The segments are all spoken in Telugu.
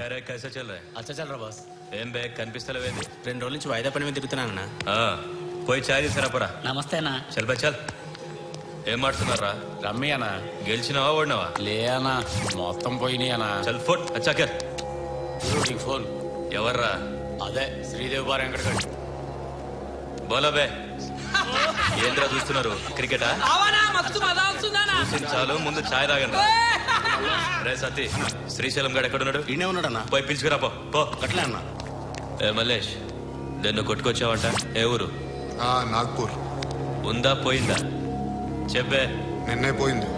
कैसा चल रहा है? अच्छा चल रहा बस. ఏం బే కనిపిస్తలేవేంది? 2 రోజుల నుంచి వాయిదా పని మీద తిరుగుతున్నానన్నా. పోయి చాయ్ తీసుకురా పోరా. నమస్తే అన్నా. చల్ బా చల్. ఏం మాడుతున్నారా? రమ్మి అన్నా. గెలిచినావా ఓడినావా? లే అన్నా, మొత్తం పోయినాయి అన్నా. చల్ ఫోన్ అచ్చాకర్. నీకు ఫోన్ ఎవర్రా? అదే శ్రీదేవి బార్ వెంకటగడ్. బోలో బే. ఏంద్రా చూస్తున్నారు? క్రికెటా? చాలు ముందు ఛాయ్ తాగండి. రే సతీ, శ్రీశైలం గడు ఎక్కడున్నాడు? ఈయనే ఉన్నాడన్నా. పోయి పిలుచుకురా పో. అట్లే అన్నా. ఏ మల్లేష్, నిన్ను కొట్టుకొచ్చావంట? ఏ ఊరు? నాగ్పూర్. ఉందా పోయిందా చెప్పే. నిన్నే పోయింది.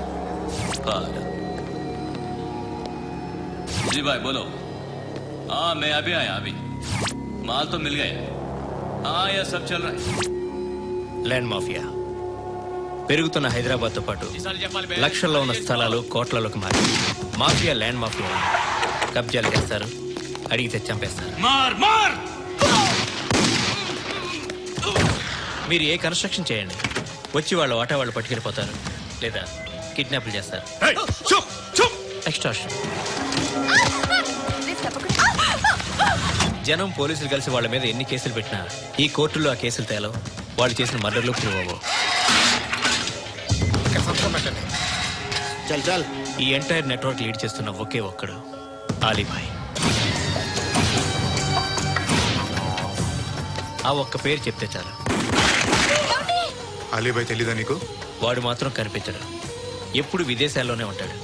जी भाई बोलो. हाँ मैं अभी आया अभी. माल तो मिल गया. हाँ यह सब चल रहा है. ల్యాండ్ మాఫియా పెరుగుతున్న హైదరాబాద్తో పాటు లక్షల్లో ఉన్న స్థలాలు కోట్లలోకి మారి మాఫియా ల్యాండ్ మాఫియా కబ్జాలు చేస్తారు, అడిగితే చంపేస్తారు. మీరు ఏ కన్స్ట్రక్షన్ చేయండి, వచ్చి వాళ్ళ వాటా వాళ్ళు పట్టుకెళ్ళిపోతారు, లేదా కిడ్నాప్లు చేస్తారు. ఎక్స్ట్రాషన్. జనం పోలీసులు కలిసి వాళ్ళ మీద ఎన్ని కేసులు పెట్టినా ఈ కోర్టుల్లో ఆ కేసులు తేలవు. వాళ్ళు చేసిన మర్డర్లు ప్రూవ్ అవ్వవు. చల్ చల్. ఈ ఎంటైర్ నెట్వర్క్ లీడ్ చేస్తున్న ఒకే ఒక్కడు ఆలీభాయ్. ఆ ఒక్క పేరు చెప్తే చాలు. అలీభాయ్ తెలీదా నీకు? వాడు మాత్రం కనిపించడు, ఎప్పుడు విదేశాల్లోనే ఉంటాడు.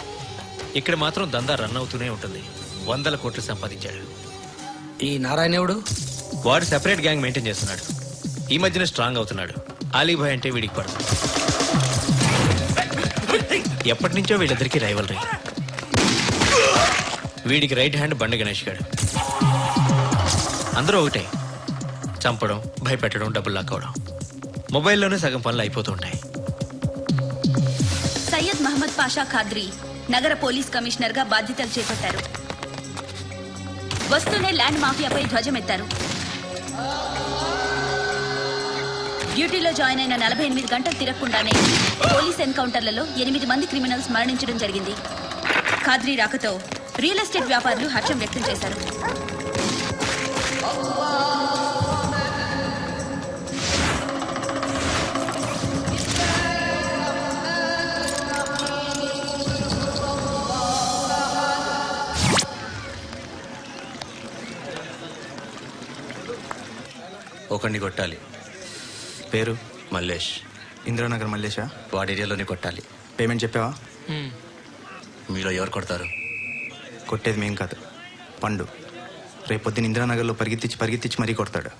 ఇక్కడ మాత్రం దందా రన్ అవుతూనే ఉంటుంది. 100 కోట్లు సంపాదించాడు. ఈ నారాయణవుడు వాడు సెపరేట్ గ్యాంగ్ మెయింటైన్ చేస్తున్నాడు. ఈ మధ్యన స్ట్రాంగ్ అవుతున్నాడు. ఆలీభాయ్ అంటే వీడికి పడదు. ఎప్పటి నుంచో వీళ్ళిద్దరికీ రైవల్రీ. వీడికి రైట్ హ్యాండ్ బండ గణేష్ గాడు. అందరూ ఒకటే, చంపడం, భయపెట్టడం, డబ్బులు లాక్కోవడం. మొబైల్లోనే సగం పనులు అయిపోతూ ఉంటాయి. సయ్యద్ మహమ్మద్ పాషా ఖాద్రీ నగర పోలీస్ కమిషనర్ గా బాధ్యతలు చేపట్టారు. వస్తూనే ల్యాండ్ మాఫియాపై ధ్వజమెత్తారు. డ్యూటీలో జాయిన్ అయిన 48 గంటలు తిరగకుండానే పోలీస్ ఎన్కౌంటర్లలో 8 మంది క్రిమినల్స్ మరణించడం జరిగింది. ఖాద్రీ రాకతో రియల్ ఎస్టేట్ వ్యాపారులు హర్షం వ్యక్తం చేశారు. ఒకరిని కొట్టాలి. పేరు మల్లేష్. ఇందిరానగర్ మల్లేషా? వాడి ఏరియాలోనే కొట్టాలి. పేమెంట్ చెప్పావా? మీలో ఎవరు కొడతారు? కొట్టేది మేం కాదు, పండు. రేపొద్దున ఇందిరానగర్లో పరిగెత్తించి మరీ కొడతాడు.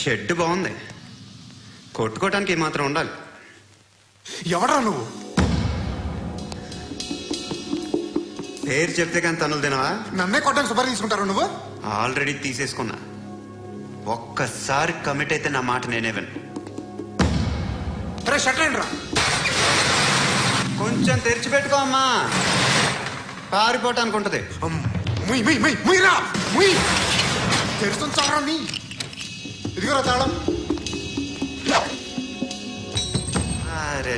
షెడ్ బాగుంది, కొట్టుకోవడానికి మాత్రం ఉండాలి. ఎవడా నువ్వు? పేరు చెప్తే కానీ తనులు తినవా? నన్నే కొట్టడానికి సుపారీ తీసుకుంటారు నువ్వు? ఆల్రెడీ తీసేసుకున్నా. ఒక్కసారి కమిట్ అయితే నా మాట నేనే విను. షట్లేండి రా. కొంచెం తెరిచిపెట్టుకో అమ్మా, పారిపోవటానికి ఉంటుంది. తెరుస్తుంది చావరా నీ. ఇదిగోరా తాళం. అరే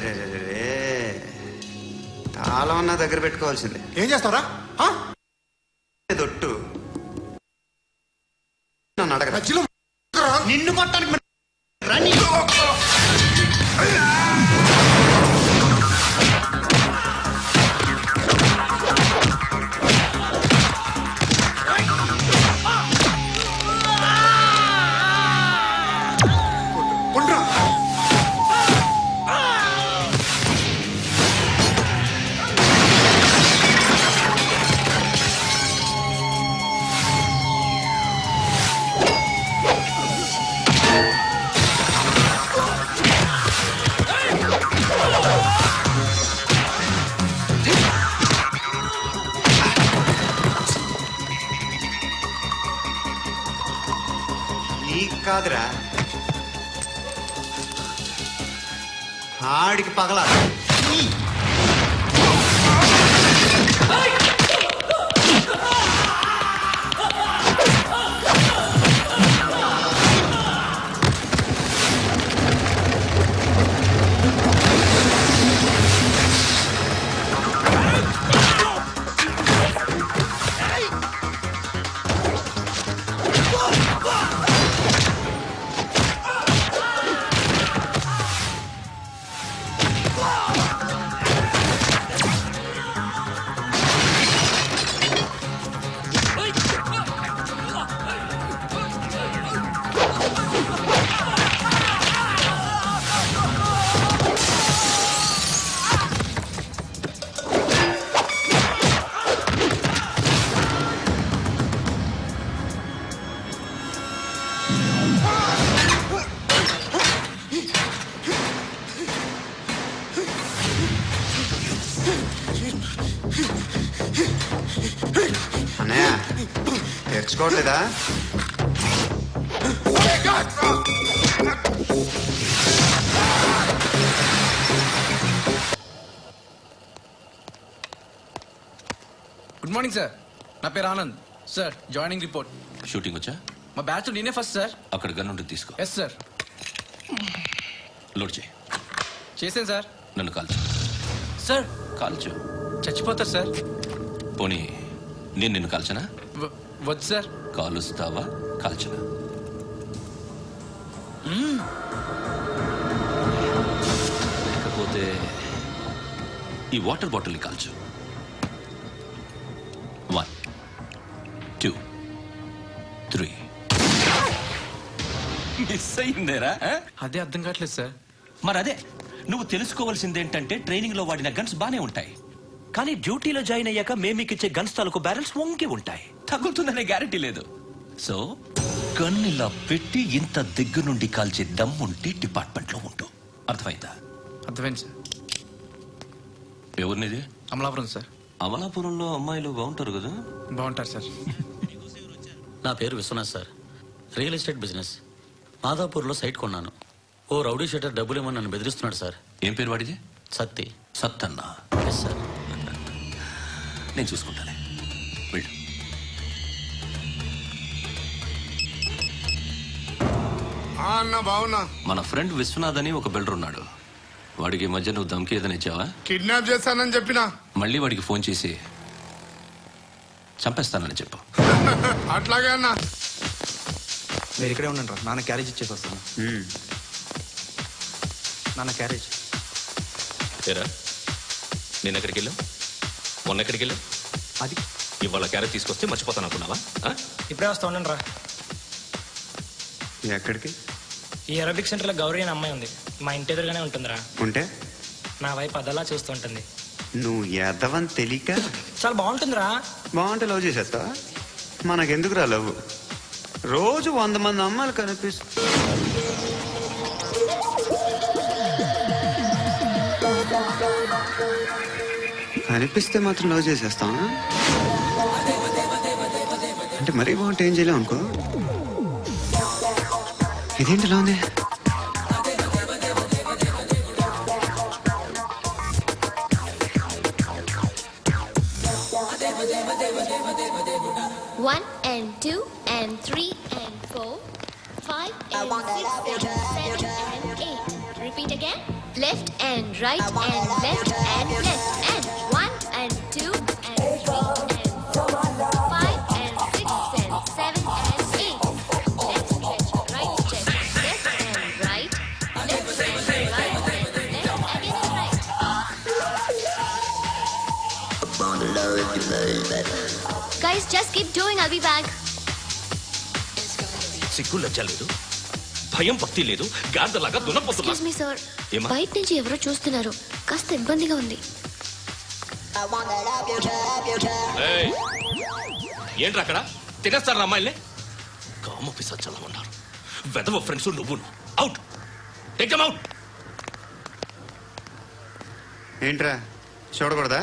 తాళం అన్నా దగ్గర పెట్టుకోవాల్సిందే. ఏం చేస్తావరా? దొట్టు నన్ను అడగ. నిన్ను కొట్టానికి కాదురా, ఆడికి పగలా. అన్నయ్య తెచ్చుకోవట్లేదా? గుడ్ మార్నింగ్ సార్, నా పేరు Anand sir. Joining report. Shooting వచ్చా? మా బ్యాచ్ నేనే ఫస్ట్ సార్. అక్కడ గన్ ఉంటుంది, తీసుకో. Yes sir. లోడ్ చేయి. చేసాను సార్. నన్ను కాల్చు. సార్ కాల్చు. చచ్చిపోతారు సార్. పోనీ నేను నిన్ను కాల్చనా? వద్దు సార్. కాలుస్తావా కాల్చనా? లేకపోతే ఈ వాటర్ బాటిల్ని కాల్చు. 1 2 3. మిస్ అయిందేరా? అదే అర్థం కావట్లేదు సార్. మరి అదే నువ్వు తెలుసుకోవాల్సిందేంటంటే ట్రైనింగ్ లో వాడిన గన్స్ బానే ఉంటాయి, కానీ డ్యూటీలో జాయిన్ అయ్యాక మేము మీకు ఇచ్చే గన్స్ తాలూకు బ్యారెల్స్ వంగి ఉంటాయి. తగులుతుందనే గ్యారెంటీ లేదు. సో గన్ ఇలా పెట్టి ఇంత దగ్గర నుండి కాల్చే దమ్ముంటే డిపార్ట్మెంట్ లో ఉంటూ. అర్థమైందా? అర్థమైంది సార్. ఎవరినిది? అమలాపురం సార్. అమలాపురంలో అమ్మాయిలు బాగుంటారు కదా? బాగుంటారు సార్. నా పేరు Vishwanath sir. Real estate business. మాదాపూర్లో సైట్ కొన్నాను. ఓ రౌడీ షెటర్ డబ్బులు ఇవ్వమని నన్ను బెదిరిస్తున్నాడు సార్. ఏం పేరు వాడిది? సత్తి. సత్తన్నా? Yes sir. నేను చూసుకుంటానే, వెళ్ళు. అన్న బావున్నా. మన ఫ్రెండ్ విశ్వనాథ్ అని ఒక బిల్డర్ ఉన్నాడు. వాడికి ఈ మధ్య నువ్వు దమ్కి ఏదైనా ఇచ్చావా? కిడ్నాప్ చేస్తానని చెప్పినా. మళ్ళీ వాడికి ఫోన్ చేసి చంపేస్తానని చెప్పు. అట్లాగే అన్న. మీరు ఇక్కడే ఉండండి రా, నాన్న క్యారేజ్ ఇచ్చేసి వస్తాను. నాన్న క్యారేజ్. ఏరా, నేను ఎక్కడికి వెళ్ళావు? మొన్న ఎక్కడికి వెళ్ళావు? అది ఇవాళ క్యారెట్ తీసుకొస్తే మర్చిపోతాను అనుకున్నావా? ఇప్పుడే వస్తా ఉండండి రా. ఎక్కడికి? ఈ అరబిక్ సెంటర్లో గౌరీ అనే అమ్మాయి ఉంది. మా ఇంటి ఎదురుగానే ఉంటుందిరా. ఉంటే నా వైపు అదలా చూస్తూ ఉంటుంది. నువ్వు ఎదవని తెలియక చాలా బాగుంటుందిరా. బాగుంటే లవ్ చేసేస్తావా? మనకెందుకురా లవ్? రోజు 100 మంది అమ్మాయిలు కనిపిస్తే మాత్రం లవ్ చేసేస్తావా? అంటే మరీ బాగుంటే ఏం చేయలేవు అనుకో. ఇదేంటి ఇలా ఉంది? One and 2 and 3 and 4, 5 and 6 and 7 and 8. Repeat again. Left and right and left and left and 1 and 2 and 3 and 4, 5 and 6 and 7 and 8. Left stretch, right stretch, left and right, left and right and left again and right. Guys, just keep doing. I'll be back. సిగ్గు లజ్జ లేదు, భయం భక్తి లేదు, గాడిదలాగా దున్నపోతున్నా. Excuse me, sir. ఏమా? బయట నుంచి ఎవరో చూస్తున్నారు. కాస్త ఇబ్బందిగా ఉంది. ఏయ్, ఏంట్రా అక్కడ తినేస్తారు అమ్మాయిల్ని? కామ పిశాచాలా ఉన్నారు. వెదవ ఫ్రెండ్స్ నువ్వు. Out, take them out. ఏంట్రా చూడకూడదా?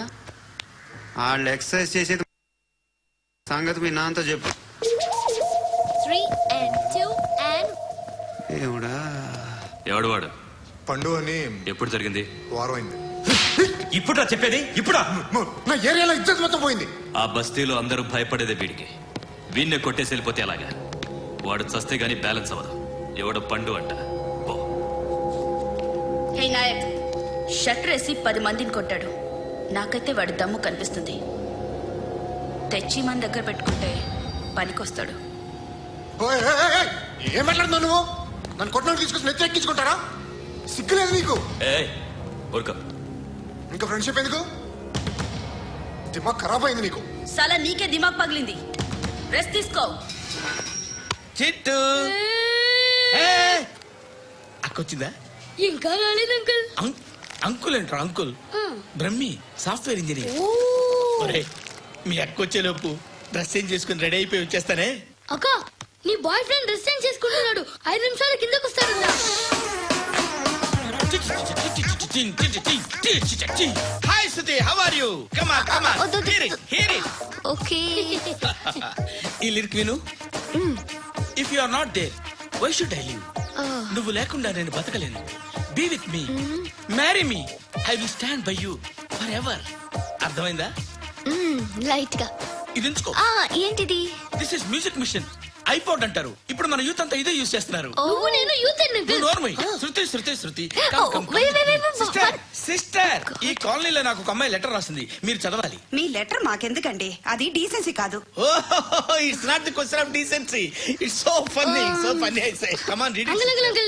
వాళ్ళు ఎక్సర్సైజ్ చేసేది సంగతి మీ నాన్నతో చెప్పు. 3 and 2 and దేవుడా. ఎవడు వాడు? పండు అని ఎప్పుడు జరిగింది? వారం అయింది. ఇప్పుడా చెప్పేది? ఇప్పుడా? నా ఏరియాలో ఇజ్జత్ మొత్తం పోయింది. ఆ బస్తీలో అందరూ భయపడేదే వీడికి. వీణ్ణే కొట్టేసి వెళ్ళిపోతే అలాగా? వాడు చస్తే గానీ బ్యాలెన్స్ అవ్వదు. ఎవడో పండు అంట. పో. హే నాయక్, షట్టర్ వేసి 10 మందిని కొట్టాడు. నాకైతే వాడి దమ్ము కనిపిస్తుంది. తెచ్చి మన దగ్గర పెట్టుకుంటే పనికొస్తాడు. ఓయ్, ఏయ్, ఏయ్, ఏయ్, ఏం మాట్లాడుతున్నావు నువ్వు? నన్ను కొట్టడానికి తీసుకొచ్చి నెత్తి ఎక్కించుకుంటారా? సిగ్గులేదు నీకు? ఏయ్ ఊరుకో. ఇంకా ఫ్రెండ్షిప్ ఎందుకు? దిమాగ్ ఖరాబ్ అయింది నీకు. సాలా నీకే దిమాగ్ పగిలింది. రెస్ట్ తీసుకో. చిట్టు అక్కొచ్చిందా? ఇంకా రాలేదు అంకుల్. అంకుల్ అంటారు అంకుల్. Brahmi software engineer. ఒరే, మీ అక్కొచ్చేలోపు డ్రెస్ చేంజ్ చేసుకుని రెడీ అయిపోయి వచ్చేస్తానే. అక్క, నీ బాయ్ ఫ్రెండ్ డ్రెస్ చేంజ్ చేసుకుంటున్నాడు. 5 నిమిషాలు కిందకు వస్తాడు. Hi Suthi, how are you? Come on come on. Here it. Okay. ఈ లిరిక్ విను. If you are not there, why should I live? నువ్వు లేకుండా నేను బతకలేను. Be with me, marry me, I will stand by you forever. అర్థమైందా? లైట్ గా. ఇది ఉంచుకో. ఏంటిది? This is music machine. IPod అంటారు. ఇప్పుడు మన యూత్ అంతా ఇదే యూస్ చేస్తున్నారు. నువ్వు నేను యూత్ నువ్వు నోర్మై. శృతి శృతి శృతి. సిస్టర్, సిస్టర్, ఈ కాలనీలో నాకు ఒక అమ్మాయి లెటర్ రాసింది. మీరు చదవాలి. మీ లెటర్ మాకెందుకండి? అది డీసెన్సీ కాదు. It's not the question of decency. It's so funny, so funny. I say come on read it.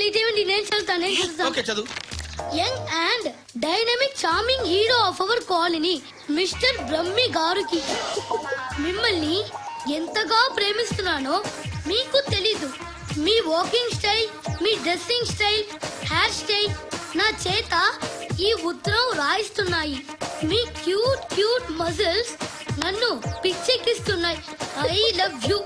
ఇదేమండి? నేను చదువుతాను. ఓకే చదువు. Young and dynamic charming hero of our colony mister Brahmi గారికి మిమ్మల్ని ఎంతగా ప్రేమిస్తున్నానో మీకు తెలీదు. మీ వాకింగ్ స్టైల్, మీ డ్రెస్సింగ్ స్టైల్, హెయిర్ స్టైల్ నా చేత ఈ ఉత్తరం రాయిస్తున్నాయి. మీ క్యూట్ క్యూట్ మజిల్స్ నన్ను పిచ్చెక్కిస్తున్నాయి. I love you.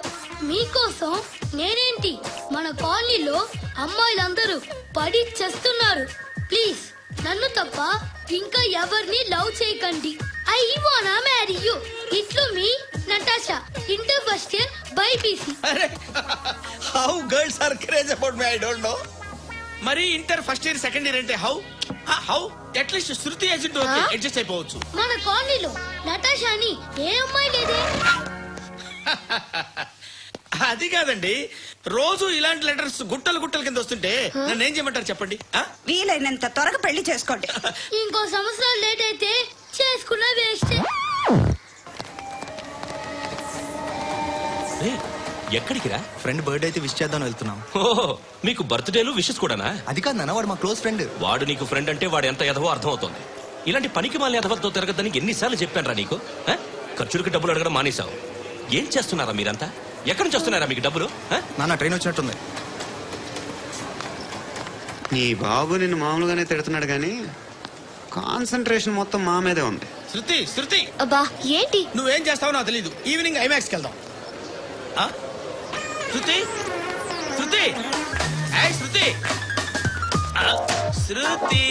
మీకోసం నేనేంటి, మన కాలనీలో అమ్మాయిలందరూ పడి చేస్తున్నారు. ప్లీజ్ నన్ను తప్ప ఇంకా ఎవరిని లవ్ చేయకండి. ఐ వానా మ్యారీ యూ. ఇట్లు మీ Natasha, inter first year BiPC. అరే, how girls are craze about me I don't know. మరి inter first year second year అంటే how how at least Shruti agent okay adjust అయిపోవచ్చు. మన కాలనీలో నటాషా అని ఏ అమ్మాయి లేదే. అది కాదండి, రోజు ఇలాంటి లెటర్స్ గుట్టలు గుట్టల కింద వస్తుంటే నన్ను ఏం చేయమంటారు చెప్పండి? వీలైనంత త్వరగా పెళ్లి చేసుకోండి. ఇంకో సంవత్సరాలు లేట్ అయితే చేసుకున్న వేస్ట్. ఎక్కడికి రా? ఫ్రెండ్ బర్త్డే అయితే విష్ చేద్దాం వెళ్తున్నాం. ఓహో, మీకు బర్త్డేలు విషెస్ కూడానా? అది కాదు నాన్న, వాడు మా క్లోజ్ ఫ్రెండ్. వాడు నీకు ఫ్రెండ్ అంటే వాడు ఎంత ఎదవో అర్థమవుతోంది. ఇలాంటి పనికి మాలి ఎదవలతో తిరగద్దని ఎన్నిసార్లు చెప్పాను రా నీకు? ఖర్చులకు డబ్బులు అడగడం మానేశావు. ఏం చేస్తున్నారా మీరంతా? ఎక్కడి నుంచి వస్తున్నారా మీకు డబ్బులు? నాన్న ట్రైన్ వచ్చినట్టుంది. నీ బాబు నిన్ను మామూలుగానే తిడుతున్నాడు కానీ కాన్సన్ట్రేషన్ మొత్తం మా మీదే ఉంది. శృతి శృతి, అబ్బా ఏంటి? నువ్వేం చేస్తావో నాకు తెలీదు. ఈవినింగ్ ఐమాక్స్కి వెళ్దాం. శృతి శృతి, ఏయ్ శృతి, శృతి,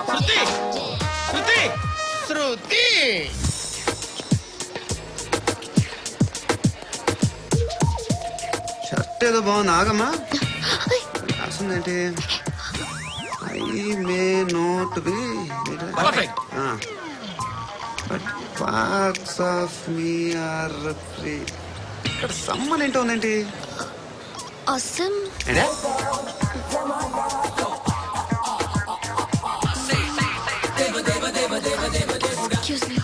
శృతి, శృతి, శృతి. షర్ట్ ఏదో బాగుంది. ఆగమ్మా, రాసిందేంటి? I may not be perfect. But parts of me are free. ఇక్కడ సమ్మన్ ఏంటో ఉందేంటి? అసమ్. ఏంటే? Excuse me.